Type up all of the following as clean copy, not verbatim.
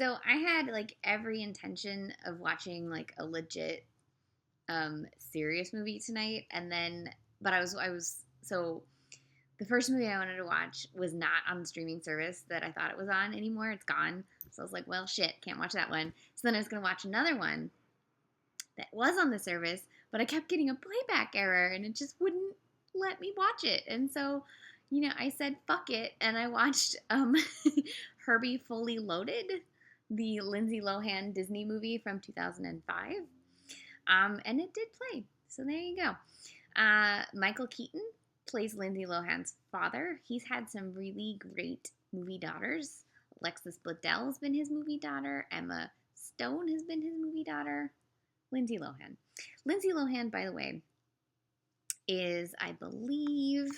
So I had like every intention of watching like a legit serious movie tonight, and then but I was so the first movie I wanted to watch was not on the streaming service that I thought it was on anymore. It's gone. So I was like, well, shit, can't watch that one. So then I was going to watch another one that was on the service, but I kept getting a playback error and it just wouldn't let me watch it. And so, I said fuck it and I watched Herbie Fully Loaded, the Lindsay Lohan Disney movie from 2005. And it did play. So there you go. Michael Keaton plays Lindsay Lohan's father. He's had some really great movie daughters. Alexis Bledel has been his movie daughter. Emma Stone has been his movie daughter. Lindsay Lohan. Lindsay Lohan, by the way, is, I believe,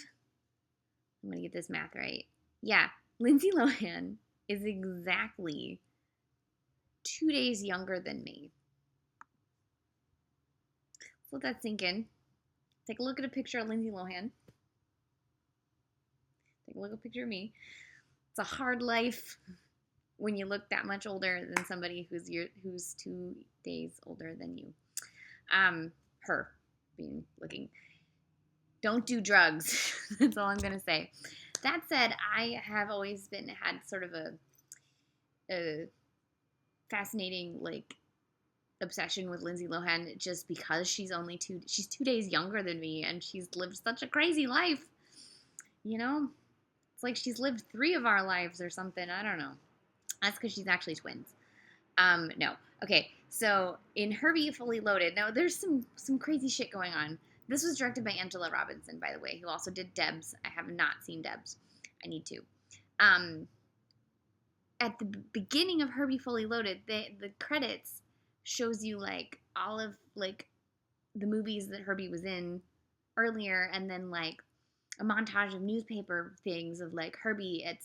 I'm going to get this math right. Yeah, Lindsay Lohan is exactly 2 days younger than me. Let's let that sink in. Take a look at a picture of Lindsay Lohan. Take a look at a picture of me. It's a hard life when you look that much older than somebody who's 2 days older than you. Her being looking. Don't do drugs. That's all I'm gonna say. That said, I have always had sort of a fascinating obsession with Lindsay Lohan just because she's 2 days younger than me and she's lived such a crazy life. It's like she's lived 3 of our lives or something. I don't know. That's because she's actually twins. No. Okay, so in Herbie Fully Loaded, now there's some crazy shit going on. This was directed by Angela Robinson, by the way, who also did Debs. I have not seen Debs. I need to. At the beginning of Herbie Fully Loaded, the credits shows you all of the movies that Herbie was in earlier, and then a montage of newspaper things of Herbie at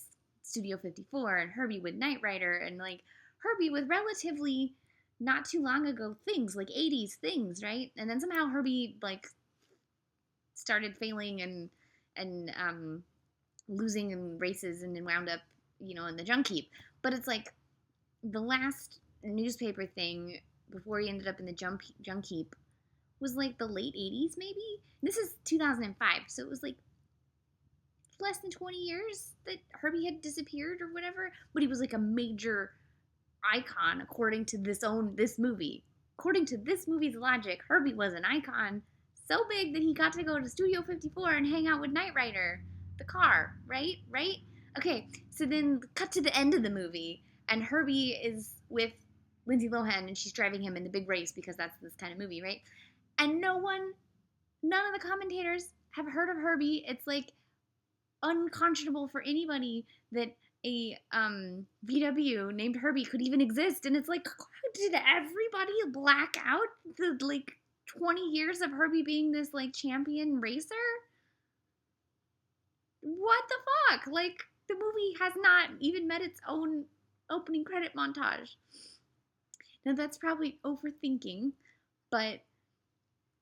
Studio 54 and Herbie with Knight Rider and Herbie with relatively not too long ago things, 80s things, right? And then somehow Herbie started failing and losing in races and then wound up, in the junk heap. But it's the last newspaper thing before he ended up in the junk heap was the late 80s maybe. And this is 2005, so it was less than 20 years that Herbie had disappeared or whatever, but he was a major icon according to this movie. According to this movie's logic, Herbie was an icon so big that he got to go to Studio 54 and hang out with Knight Rider, the car, right? Okay, so then cut to the end of the movie, and Herbie is with Lindsay Lohan, and she's driving him in the big race because that's this kind of movie, right? And none of the commentators have heard of Herbie. It's unconscionable for anybody that a VW named Herbie could even exist. And it's did everybody black out the 20 years of Herbie being this champion racer? What the fuck? The movie has not even met its own opening credit montage. Now that's probably overthinking, but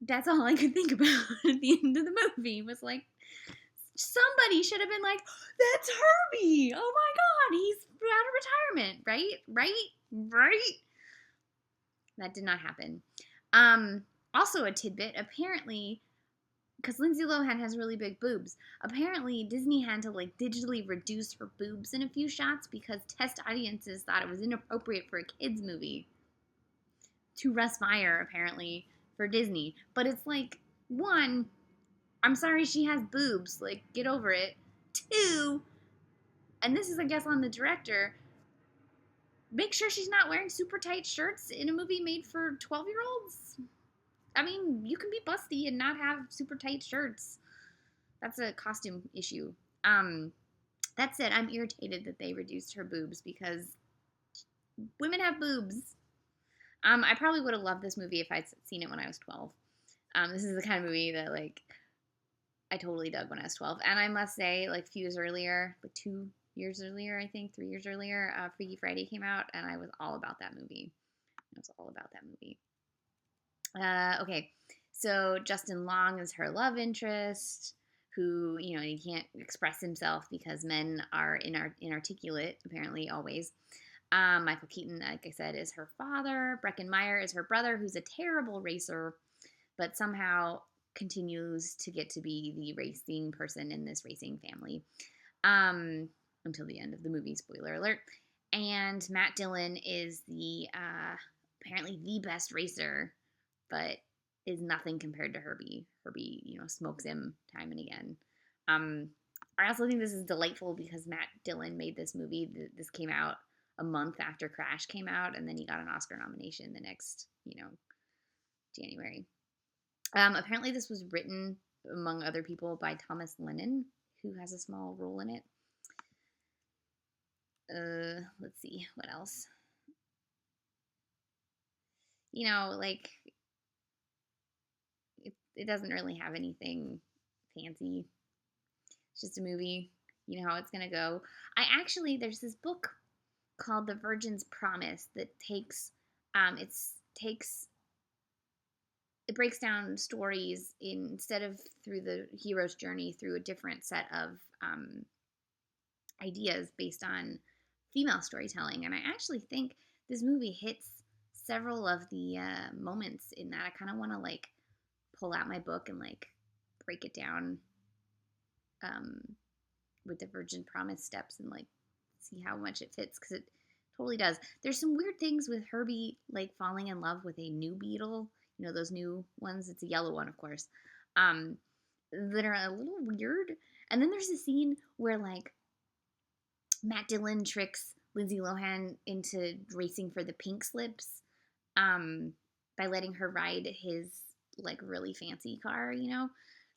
that's all I could think about at the end of the movie was somebody should have been that's Herbie. Oh my God, he's out of retirement, right? That did not happen. Also a tidbit, apparently, because Lindsay Lohan has really big boobs, apparently Disney had to digitally reduce her boobs in a few shots because test audiences thought it was inappropriate for a kids movie. To Russ Meyer, apparently, for Disney. But it's one, I'm sorry she has boobs. Get over it. 2, and this is, I guess, on the director, make sure she's not wearing super tight shirts in a movie made for 12-year-olds. I mean, you can be busty and not have super tight shirts. That's a costume issue. That said, I'm irritated that they reduced her boobs because women have boobs. I probably would have loved this movie if I'd seen it when I was 12. This is the kind of movie that, I totally dug when I was 12. And I must say, a few years earlier, 2 years earlier, I think, 3 years earlier, Freaky Friday came out, and I was all about that movie. Okay, so Justin Long is her love interest, who, he can't express himself because men are inarticulate, apparently, always. Michael Keaton, like I said, is her father. Breckin Meyer is her brother, who's a terrible racer, but somehow continues to get to be the racing person in this racing family until the end of the movie. Spoiler alert. And Matt Dillon is the apparently the best racer, but is nothing compared to Herbie. Herbie, smokes him time and again. I also think this is delightful because Matt Dillon made this movie. This came out a month after Crash came out, and then he got an Oscar nomination the next, January. Apparently, this was written, among other people, by Thomas Lennon, who has a small role in it. Let's see, what else? It doesn't really have anything fancy. It's just a movie. You know how it's gonna go. There's this book called The Virgin's Promise that it breaks down stories instead of through the hero's journey through a different set of ideas based on female storytelling. And I actually think this movie hits several of the moments in that. I kind of want to pull out my book and break it down with the Virgin Promise steps and see how much it fits, because it totally does. There's some weird things with Herbie falling in love with a new beetle. Those new ones. It's a yellow one, of course, that are a little weird. And then there's a scene where Matt Dillon tricks Lindsay Lohan into racing for the pink slips by letting her ride his really fancy car,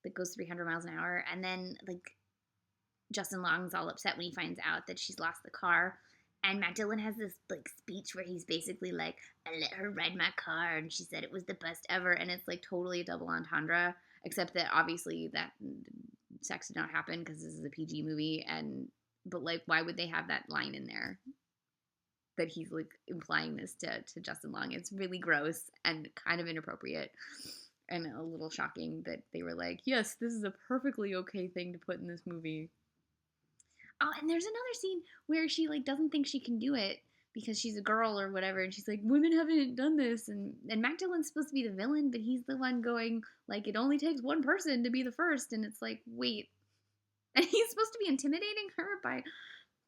that goes 300 miles an hour. And then Justin Long's all upset when he finds out that she's lost the car. And Matt Dillon has this speech where he's basically I let her ride my car and she said it was the best ever. And it's totally a double entendre, except that obviously that sex did not happen because this is a PG movie. But why would they have that line in there that he's implying this to Justin Long? It's really gross and kind of inappropriate and a little shocking that they were yes, this is a perfectly okay thing to put in this movie. Oh, and there's another scene where she doesn't think she can do it because she's a girl or whatever, and she's women haven't done this, and Matt Dillon's supposed to be the villain, but he's the one going it only takes one person to be the first, and it's wait, and he's supposed to be intimidating her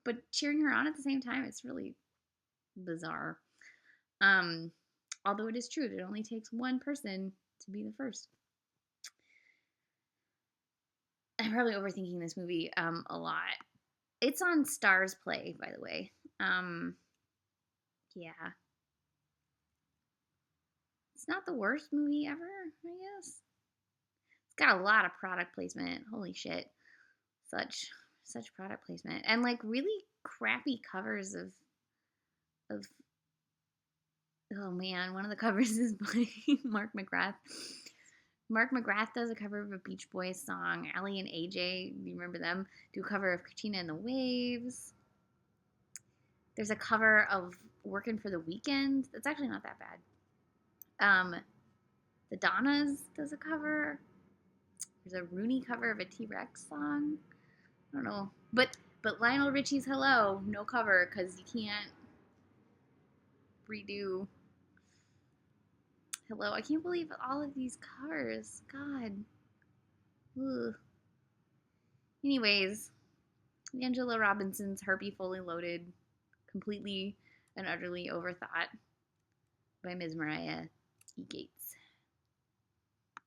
but cheering her on at the same time. It's really bizarre. Although it is true that it only takes one person to be the first. I'm probably overthinking this movie a lot. It's on Stars Play, by the way. Yeah. It's not the worst movie ever, I guess. It's got a lot of product placement. Holy shit. Such product placement. And really crappy covers of oh man, one of the covers is by Mark McGrath. Mark McGrath does a cover of a Beach Boys song. Allie and AJ, you remember them, do a cover of Katrina and the Waves. There's a cover of Working for the Weekend. That's actually not that bad. The Donnas does a cover. There's a Rooney cover of a T-Rex song. I don't know. But Lionel Richie's Hello, no cover, because you can't redo Hello. I can't believe all of these covers. God. Ugh. Anyways, Angela Robinson's Herbie Fully Loaded, completely and utterly overthought by Ms. Marya E. Gates.